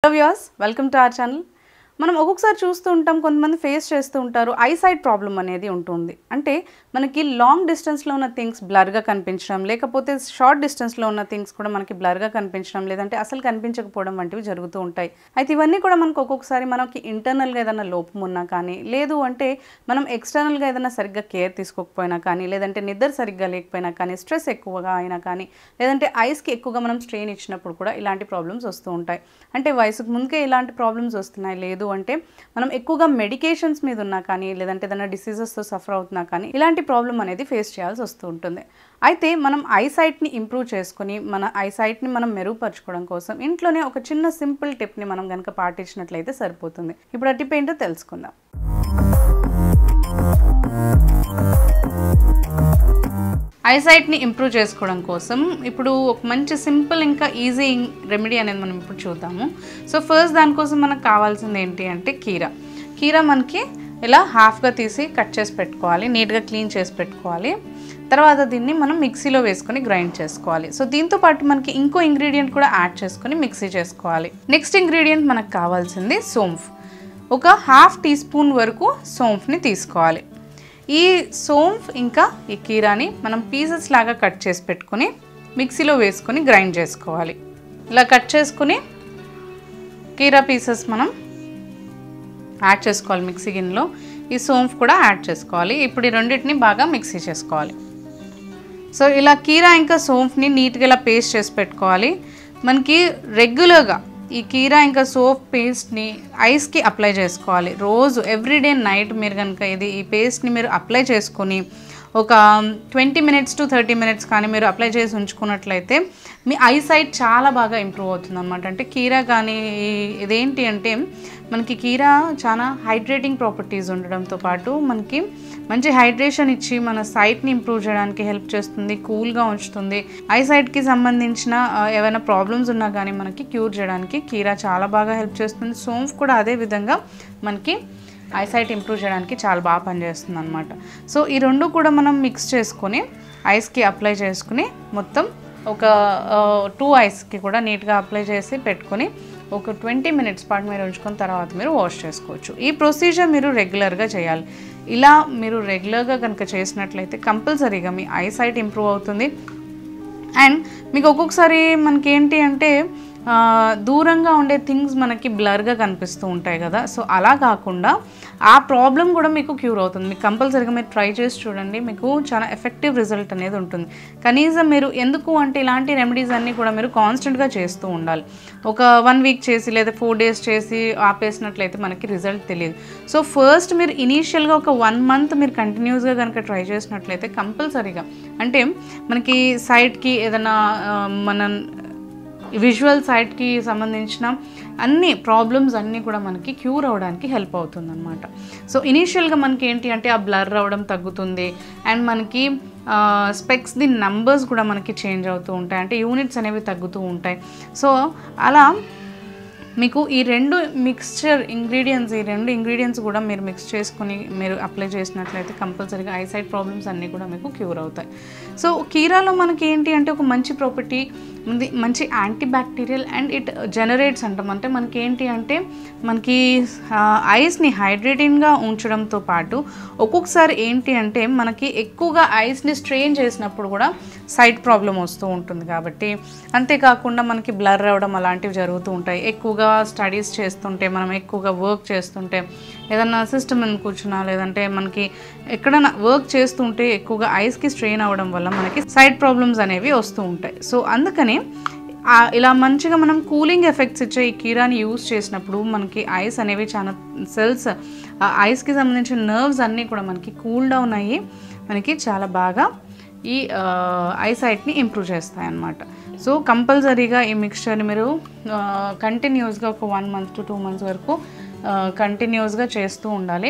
Hello viewers, welcome to our channel. మనం ఒక్కొక్కసారి చూస్తూ ఉంటాం కొంతమంది ఫేస్ చేస్తూ ఉంటారు ఐసైట్ ప్రాబ్లం అనేది ఉంటుంది. అంటే మనకి లాంగ్ డిస్టెన్స్ లో ఉన్న థింగ్స్ బ్లర్ గా కనిపించడం లేకపోతే షార్ట్ డిస్టెన్స్ లో ఉన్న థింగ్స్ కూడా మనకి బ్లర్ గా కనిపించడం లేదంటే అసలు కనిపించకపోవడం వంటివి జరుగుతూ ఉంటాయి. అయితే ఇవన్నీ కూడా మనకు ఒక్కొక్కసారి మనకి ఇంటర్నల్ గా ఏదైనా లోపం ఉన్నా కానీ లేదు అంటే మనం ఎక్స్టర్నల్ గా ఏదైనా సరిగ్గా కేర్ తీసుకోకపోయినా కానీ లేదంటే నిద్ర సరిగ్గా లేకపోయినా కానీ స్ట్రెస్ ఎక్కువగా అయినా కానీ లేదంటే ఐస్ కి ఎక్కువగా మనం స్ట్రెయిన్ ఇచ్చినప్పుడు కూడా ఇలాంటి ప్రాబ్లమ్స్ వస్తూ ఉంటాయి. అంటే వయసుకు ముందుకే ఇలాంటి ప్రాబ్లమ్స్ వస్తున్నాయి లేదు అంటే మనం ఎక్కువగా మెడికేషన్స్ మీద ఉన్నా కానీ లేదంటే ఏదైనా డిసీజెస్ తో సఫర్ అవుతున్నా కానీ ఇలాంటి ప్రాబ్లం అనేది ఫేస్ చేయాల్సి వస్తూ ఉంటుంది. అయితే మనం ఐసైట్ ని ఇంప్రూవ్ చేసుకొని మన ఐసైట్ ని మనం మెరుగుపరచుకోవడం కోసం ఇంట్లోనే ఒక చిన్న సింపుల్ టిప్ ని మనం గనుక పాటించినట్లయితే సరిపోతుంది. ఇప్పుడు ఆ టిప్ ఏంటో తెలుసుకుందాం. ఐసైట్ ని ఇంప్రూవ్ చేసుకోవడం కోసం ఇప్పుడు ఒక మంచి సింపుల్ ఇంకా ఈజీ రెమెడీ అనేది మనం ఇప్పుడు చూద్దాము. సో ఫస్ట్ దానికోసం మనకు కావాల్సింది ఏంటి అంటే కీరా మనకి ఇలా హాఫ్గా తీసి కట్ చేసి పెట్టుకోవాలి, నీట్గా క్లీన్ చేసి పెట్టుకోవాలి. తర్వాత దీన్ని మనం మిక్సీలో వేసుకొని గ్రైండ్ చేసుకోవాలి. సో దీంతో పాటు మనకి ఇంకో ఇంగ్రీడియంట్ కూడా యాడ్ చేసుకొని మిక్సీ చేసుకోవాలి. నెక్స్ట్ ఇంగ్రీడియంట్ మనకు కావాల్సింది సోంఫ్. ఒక హాఫ్ టీ స్పూన్ వరకు సోంఫ్ని తీసుకోవాలి. ఈ సోంఫ్ ఇంకా ఈ కీరాని మనం పీసెస్ లాగా కట్ చేసి పెట్టుకొని మిక్సీలో వేసుకొని గ్రైండ్ చేసుకోవాలి. ఇలా కట్ చేసుకుని కీరా పీసెస్ మనం యాడ్ చేసుకోవాలి మిక్సీ గిన్నెలో. ఈ సోంఫ్ కూడా యాడ్ చేసుకోవాలి. ఇప్పుడు ఈ రెండింటిని బాగా మిక్సీ చేసుకోవాలి. సో ఇలా కీరా ఇంకా సోంఫ్ని నీట్గా ఇలా పేస్ట్ చేసి పెట్టుకోవాలి. మనకి రెగ్యులర్గా ఈ కీరా ఇంకా సోప్ పేస్ట్ని ఐస్కి అప్లై చేసుకోవాలి. రోజు ఎవ్రీడే నైట్ మీరు కనుక ఈ పేస్ట్ని మీరు అప్లై చేసుకొని ఒక 20 minutes to 30 minutes కానీ మీరు అప్లై చేసి ఉంచుకున్నట్లయితే మీ ఐసైట్ చాలా బాగా ఇంప్రూవ్ అవుతుంది అనమాట. అంటే కీరా కానీ ఇదేంటి అంటే మనకి కీరా చాలా హైడ్రేటింగ్ ప్రాపర్టీస్ ఉండడంతో పాటు మనకి మంచి హైడ్రేషన్ ఇచ్చి మన సైట్ని ఇంప్రూవ్ చేయడానికి హెల్ప్ చేస్తుంది, కూల్గా ఉంచుతుంది. ఐసైట్కి సంబంధించిన ఏమైనా ప్రాబ్లమ్స్ ఉన్నా కానీ మనకి క్యూర్ చేయడానికి కీరా చాలా బాగా హెల్ప్ చేస్తుంది. సోంఫ్ కూడా అదే విధంగా మనకి ఐసైట్ ఇంప్రూవ్ చేయడానికి చాలా బాగా పనిచేస్తుంది అనమాట. సో ఈ రెండు కూడా మనం మిక్స్ చేసుకొని ఐస్కి అప్లై చేసుకుని మొత్తం ఒక 2 ఐస్కి కూడా నీట్గా అప్లై చేసి పెట్టుకొని ఒక 20 minutes పాటు మీరు ఉంచుకున్న తర్వాత మీరు వాష్ చేసుకోవచ్చు. ఈ ప్రొసీజర్ మీరు రెగ్యులర్గా చేయాలి. ఇలా మీరు రెగ్యులర్గా కనుక చేసినట్లయితే కంపల్సరీగా మీ ఐసైట్ ఇంప్రూవ్ అవుతుంది. అండ్ మీకు ఒక్కొక్కసారి మనకి ఏంటి అంటే దూరంగా ఉండే థింగ్స్ మనకి బ్లర్గా కనిపిస్తూ ఉంటాయి కదా. సో అలా కాకుండా ఆ ప్రాబ్లం కూడా మీకు క్యూర్ అవుతుంది. మీకు కంపల్సరీగా మీరు ట్రై చేసి చూడండి, మీకు చాలా ఎఫెక్టివ్ రిజల్ట్ అనేది ఉంటుంది. కనీసం మీరు ఎందుకు అంటే ఇలాంటి రెమెడీస్ అన్నీ కూడా మీరు కాన్స్టెంట్గా చేస్తూ ఉండాలి. ఒక 1 week చేసి లేదా 4 days చేసి ఆపేసినట్లయితే మనకి రిజల్ట్ తెలియదు. సో ఫస్ట్ మీరు ఇనీషియల్గా ఒక 1 month మీరు కంటిన్యూస్గా కనుక ట్రై చేసినట్లయితే కంపల్సరీగా అంటే మనకి సైడ్కి ఏదైనా మన విజువల్ సైట్కి సంబంధించిన అన్ని ప్రాబ్లమ్స్ అన్నీ కూడా మనకి క్యూర్ అవ్వడానికి హెల్ప్ అవుతుంది అనమాట. సో ఇనీషియల్గా మనకి ఏంటి అంటే ఆ బ్లర్ అవ్వడం తగ్గుతుంది అండ్ మనకి స్పెక్స్ది నంబర్స్ కూడా మనకి చేంజ్ అవుతూ ఉంటాయి, అంటే యూనిట్స్ అనేవి తగ్గుతూ ఉంటాయి. సో అలా మీకు ఈ రెండు ఇంగ్రీడియంట్స్ కూడా మీరు మిక్స్ చేసుకుని మీరు అప్లై చేసినట్లయితే కంపల్సరీగా ఐసైట్ ప్రాబ్లమ్స్ అన్నీ కూడా మీకు క్యూర్ అవుతాయి. సో కీరాలో మనకి ఏంటి అంటే ఒక మంచి ప్రాపర్టీ ఉంది, మంచి anti bacterial and it generates అంటాం. అంటే మనకి ఏంటి అంటే మనకి ఐస్ని హైడ్రేటింగ్గా ఉంచడంతో పాటు ఒక్కొక్కసారి ఏంటి అంటే మనకి ఎక్కువగా ఐస్ని స్ట్రెయిన్ చేసినప్పుడు కూడా సైట్ ప్రాబ్లం వస్తూ ఉంటుంది. కాబట్టి అంతేకాకుండా మనకి బ్లర్ అవ్వడం అలాంటివి జరుగుతూ ఉంటాయి. ఎక్కువగా స్టడీస్ చేస్తుంటే మనం ఎక్కువగా వర్క్ చేస్తుంటే ఏదన్నా సిస్టమ్ అని కూర్చున్నా లేదంటే మనకి ఎక్కడైనా వర్క్ చేస్తుంటే ఎక్కువగా ఐస్కి స్ట్రెయిన్ అవ్వడం వల్ల మనకి సైడ్ ప్రాబ్లమ్స్ అనేవి వస్తూ ఉంటాయి. సో అందుకని ఇలా మంచిగా మనం కూలింగ్ ఎఫెక్ట్స్ ఇచ్చే ఈ కీరాని యూజ్ చేసినప్పుడు మనకి ఐస్ అనేవి చాలా సెల్స్ ఐస్కి సంబంధించిన నర్వ్స్ అన్నీ కూడా మనకి కూల్ డౌన్ అయ్యి మనకి చాలా బాగా ఈ ఐసైట్ని ఇంప్రూవ్ చేస్తాయి అన్నమాట. సో కంపల్సరీగా ఈ మిక్స్చర్ని మీరు కంటిన్యూస్గా ఒక 1 month to 2 months వరకు కంటిన్యూస్గా చేస్తూ ఉండాలి.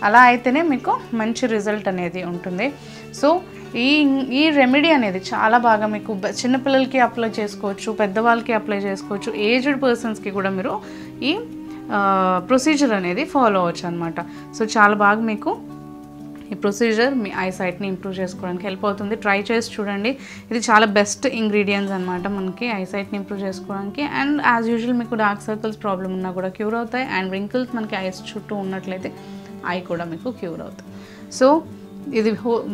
అలా అయితేనే మీకు మంచి రిజల్ట్ అనేది ఉంటుంది. సో ఈ రెమెడీ అనేది చాలా బాగా మీకు చిన్నపిల్లలకి అప్లై చేసుకోవచ్చు, పెద్దవాళ్ళకి అప్లై చేసుకోవచ్చు, ఏజ్డ్ పర్సన్స్కి కూడా మీరు ఈ ప్రొసీజర్ అనేది ఫాలో అవ్వచ్చు అనమాట. సో చాలా బాగా మీకు ఈ ప్రొసీజర్ మీ ఐసైట్ని ఇంప్రూవ్ చేసుకోవడానికి హెల్ప్ అవుతుంది. ట్రై చేసి చూడండి. ఇది చాలా బెస్ట్ ఇంగ్రీడియంట్స్ అనమాట మనకి ఐసైట్ని ఇంప్రూవ్ చేసుకోవడానికి. అండ్ యాజ్ యూజువల్ మీకు డార్క్ సర్కిల్స్ ప్రాబ్లం ఉన్నా కూడా క్యూర్ అవుతాయి. అండ్ రింకిల్స్ మనకి ఐస్ చుట్టూ ఉన్నట్లయితే ఐ కూడా మీకు క్యూర్ అవుతాయి. సో ఇది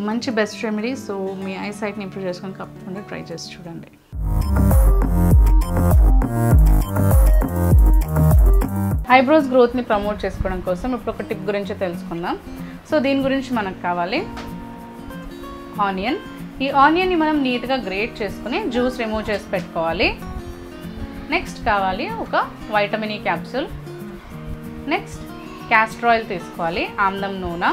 మంచి బెస్ట్ రెమెడీ. సో మీ ఐసైట్ని ఇంప్రూవ్ చేసుకోవడానికి తప్పకుండా ట్రై చేసి చూడండి. ఐబ్రోస్ గ్రోత్ని ప్రమోట్ చేసుకోవడం కోసం ఇప్పుడు ఒక టిప్ గురించి తెలుసుకుందాం. సో దీని గురించి మనకు కావాలి ఆనియన్. ఈ ఆనియన్ని మనం నీట్గా గ్రేట్ చేసుకుని జ్యూస్ రిమూవ్ చేసి పెట్టుకోవాలి. నెక్స్ట్ కావాలి ఒక vitamin E capsule. Next castor oil తీసుకోవాలి, ఆమ్లం నూనె,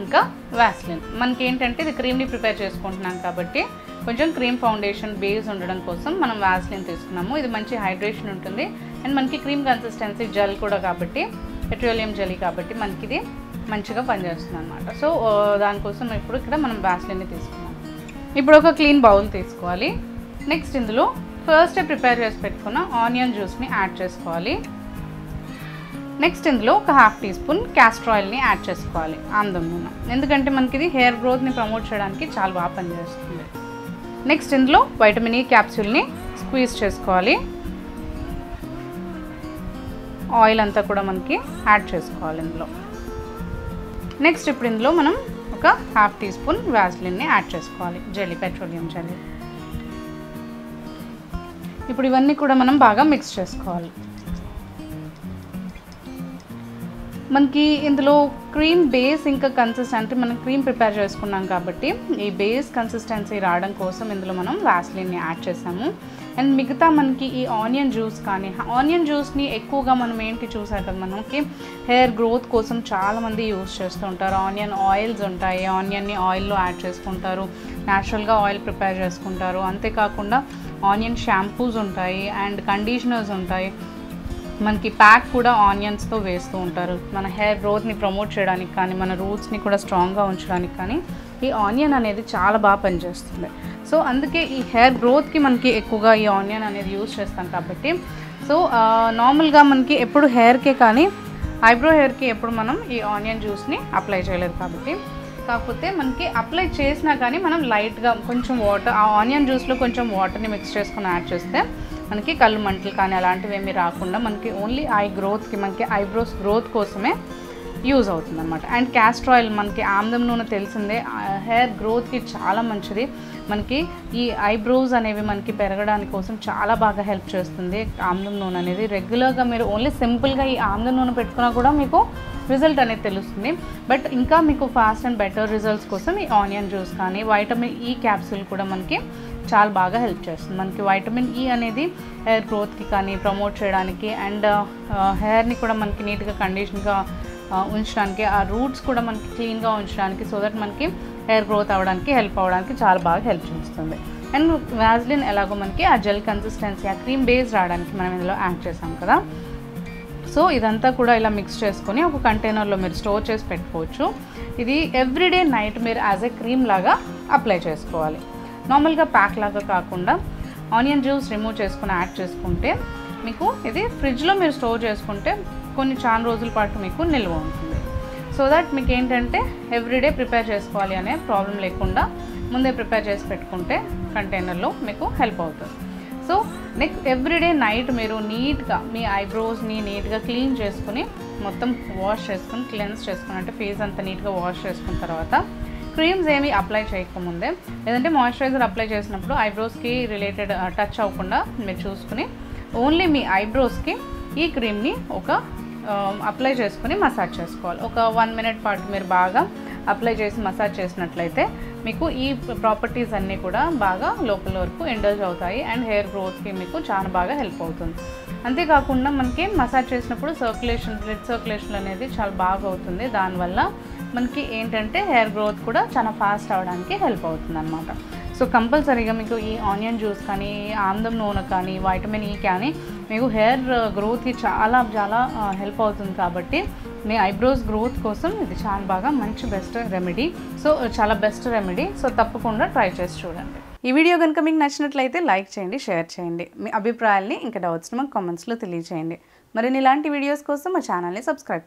ఇంకా వ్యాస్లిన్. మనకి ఏంటంటే ఇది క్రీమ్ని ప్రిపేర్ చేసుకుంటున్నాం కాబట్టి కొంచెం క్రీమ్ ఫౌండేషన్ బేస్ ఉండడం కోసం మనం వ్యాస్లిన్ తీసుకున్నాము. ఇది మంచి హైడ్రేషన్ ఉంటుంది అండ్ మనకి క్రీమ్ కన్సిస్టెన్సీ జెల్ కూడా కాబట్టి పెట్రోలియం జెల్ కాబట్టి మనకి ఇది మంచిగా పనిచేస్తుంది అనమాట. సో దానికోసం ఇప్పుడు ఇక్కడ మనం వ్యాస్లిన్ని తీసుకున్నాం. ఇప్పుడు ఒక క్లీన్ బౌల్ తీసుకోవాలి. నెక్స్ట్ ఇందులో ఫస్ట్ ప్రిపేర్ చేసి పెట్టుకున్న ఆనియన్ జ్యూస్ని యాడ్ చేసుకోవాలి. నెక్స్ట్ ఇందులో ఒక ½ టీ స్పూన్ క్యాస్టర్ ఆయిల్ని యాడ్ చేసుకోవాలి, ఆమ్లం నూనె. ఎందుకంటే మనకి ఇది హెయిర్ గ్రోత్ని ప్రమోట్ చేయడానికి చాలా బాగా పనిచేస్తుంది. నెక్స్ట్ ఇందులో వైటమిన్ ఈ క్యాప్సూల్ని స్క్వీజ్ చేసుకోవాలి. ఆయిల్ అంతా కూడా మనకి యాడ్ చేసుకోవాలి ఇందులో. నెక్స్ట్ ఇప్పుడు ఇందులో మనం ఒక ½ టీ స్పూన్ వ్యాస్లిన్ని యాడ్ చేసుకోవాలి, జెల్లీ, పెట్రోలియం జెల్లీ. ఇప్పుడు ఇవన్నీ కూడా మనం బాగా మిక్స్ చేసుకోవాలి. మనకి ఇందులో క్రీమ్ బేస్ ఇంకా కన్సిస్టెన్సీ మనం క్రీమ్ ప్రిపేర్ చేసుకున్నాం కాబట్టి ఈ బేస్ కన్సిస్టెన్సీ రావడం కోసం ఇందులో మనం వ్యాస్లిన్ని యాడ్ చేసాము. అండ్ మిగతా మనకి ఈ ఆనియన్ జ్యూస్ కానీ, ఆనియన్ జ్యూస్ని ఎక్కువగా మనం ఏంటి చూసాం కదా, మనకి హెయిర్ గ్రోత్ కోసం చాలామంది యూజ్ చేస్తూ ఉంటారు. ఆనియన్ ఆయిల్స్ ఉంటాయి, ఆనియన్ని ఆయిల్లో యాడ్ చేసుకుంటారు, న్యాచురల్గా ఆయిల్ ప్రిపేర్ చేసుకుంటారు. అంతేకాకుండా ఆనియన్ షాంపూస్ ఉంటాయి అండ్ కండిషనర్స్ ఉంటాయి. మనకి ప్యాక్ కూడా ఆనియన్స్తో వేస్తూ ఉంటారు. మన హెయిర్ గ్రోత్ని ప్రమోట్ చేయడానికి కానీ మన రూట్స్ని కూడా స్ట్రాంగ్గా ఉంచడానికి కానీ ఈ ఆనియన్ అనేది చాలా బాగా పనిచేస్తుంది. సో అందుకే ఈ హెయిర్ గ్రోత్కి మనకి ఎక్కువగా ఈ ఆనియన్ అనేది యూజ్ చేస్తాం కాబట్టి సో నార్మల్గా మనకి ఎప్పుడు హెయిర్కే కానీ ఐబ్రో హెయిర్కి ఎప్పుడు మనం ఈ ఆనియన్ జ్యూస్ని అప్లై చేయలేదు కాబట్టి, కాకపోతే మనకి అప్లై చేసినా కానీ మనం లైట్గా కొంచెం వాటర్, ఆ ఆనియన్ జ్యూస్లో కొంచెం వాటర్ని మిక్స్ చేసుకొని యాడ్ చేస్తే మనకి కళ్ళు మంటలు కానీ అలాంటివి ఏమీ రాకుండా మనకి ఓన్లీ ఐ గ్రోత్కి, మనకి ఐబ్రోస్ గ్రోత్ కోసమే యూజ్ అవుతుంది అనమాట. అండ్ క్యాస్టర్ ఆయిల్, మనకి ఆమ్లం నూనె తెలిసిందే, హెయిర్ గ్రోత్కి చాలా మంచిది. మనకి ఈ ఐబ్రోస్ అనేవి మనకి పెరగడానికి కోసం చాలా బాగా హెల్ప్ చేస్తుంది ఆమ్లం నూనె అనేది. రెగ్యులర్గా మీరు ఓన్లీ సింపుల్గా ఈ ఆమ్లం నూనె పెట్టుకున్నా కూడా మీకు రిజల్ట్ అనేది తెలుస్తుంది. బట్ ఇంకా మీకు ఫాస్ట్ అండ్ బెటర్ రిజల్ట్స్ కోసం ఈ ఆనియన్ జ్యూస్ కానీ వైటమిన్ ఈ క్యాప్సూల్ కూడా మనకి చాలా బాగా హెల్ప్ చేస్తుంది. మనకి వైటమిన్ ఈ అనేది హెయిర్ గ్రోత్కి కానీ ప్రమోట్ చేయడానికి అండ్ హెయిర్ని కూడా మనకి నీట్గా కండిషన్గా ఉంచడానికి, ఆ రూట్స్ కూడా మనకి క్లీన్గా ఉంచడానికి, సో దట్ మనకి హెయిర్ గ్రోత్ అవ్వడానికి హెల్ప్ అవ్వడానికి చాలా బాగా హెల్ప్ చేస్తుంది. అండ్ వ్యాస్లిన్ ఎలాగో మనకి ఆ జెల్ కన్సిస్టెన్సీ, ఆ క్రీమ్ బేస్ రావడానికి మనం ఇందులో యాడ్ చేసాం కదా. సో ఇదంతా కూడా ఇలా మిక్స్ చేసుకొని ఒక కంటైనర్లో మీరు స్టోర్ చేసి పెట్టుకోవచ్చు. ఇది ఎవ్రీడే నైట్ మీరు యాజ్ ఏ క్రీమ్ లాగా అప్లై చేసుకోవాలి. నార్మల్గా ప్యాక్ లాగా కాకుండా ఆనియన్ జ్యూస్ రిమూవ్ చేసుకుని యాడ్ చేసుకుంటే మీకు ఇది ఫ్రిడ్జ్లో మీరు స్టోర్ చేసుకుంటే కొన్ని చాలా రోజుల పాటు మీకు నిల్వ ఉంటుంది. సో దట్ మీకు ఏంటంటే ఎవ్రీడే ప్రిపేర్ చేసుకోవాలి అనే ప్రాబ్లం లేకుండా ముందే ప్రిపేర్ చేసి పెట్టుకుంటే కంటైనర్లో మీకు హెల్ప్ అవుతుంది. సో నెక్స్ట్ ఎవ్రీడే నైట్ మీరు నీట్గా మీ ఐబ్రోస్ని నీట్గా క్లీన్ చేసుకుని మొత్తం వాష్ చేసుకుని క్లెన్స్ చేసుకుని, అంటే ఫేస్ అంతా నీట్గా వాష్ చేసుకున్న తర్వాత క్రీమ్స్ ఏమీ అప్లై చేయకముందే, లేదంటే మాయిశ్చరైజర్ అప్లై చేసినప్పుడు ఐబ్రోస్కి రిలేటెడ్ టచ్ అవ్వకుండా మీరు చూసుకుని ఓన్లీ మీ ఐబ్రోస్కి ఈ క్రీమ్ని ఒక అప్లై చేసుకుని మసాజ్ చేసుకోవాలి. ఒక 1 minute పాటు మీరు బాగా అప్లై చేసి మసాజ్ చేసినట్లయితే మీకు ఈ ప్రాపర్టీస్ అన్నీ కూడా బాగా లోపల వరకు ఇండల్జ్ అవుతాయి అండ్ హెయిర్ గ్రోత్కి మీకు చాలా బాగా హెల్ప్ అవుతుంది. అంతేకాకుండా మనకి మసాజ్ చేసినప్పుడు బ్లడ్ సర్క్యులేషన్ అనేది చాలా బాగా అవుతుంది. దానివల్ల మనకి ఏంటంటే హెయిర్ గ్రోత్ కూడా చాలా ఫాస్ట్ అవడానికి హెల్ప్ అవుతుంది అనమాట. సో కంపల్సరీగా మీకు ఈ ఆనియన్ జ్యూస్ కానీ, ఆమ్లం నూనె కానీ, వైటమిన్ ఈ కానీ మీకు హెయిర్ గ్రోత్కి చాలా చాలా హెల్ప్ అవుతుంది కాబట్టి మీ ఐబ్రోస్ గ్రోత్ కోసం ఇది చాలా బాగా మంచి బెస్ట్ రెమెడీ. సో చాలా బెస్ట్ రెమెడీ. సో తప్పకుండా ట్రై చేసి చూడండి. ఈ వీడియో కనుక మీకు నచ్చినట్లయితే లైక్ చేయండి, షేర్ చేయండి. మీ అభిప్రాయాల్ని ఇంకా డౌట్స్ని మాకు కామెంట్స్లో తెలియజేయండి. మరిన్ని ఇలాంటి వీడియోస్ కోసం మా ఛానల్ని సబ్స్క్రైబ్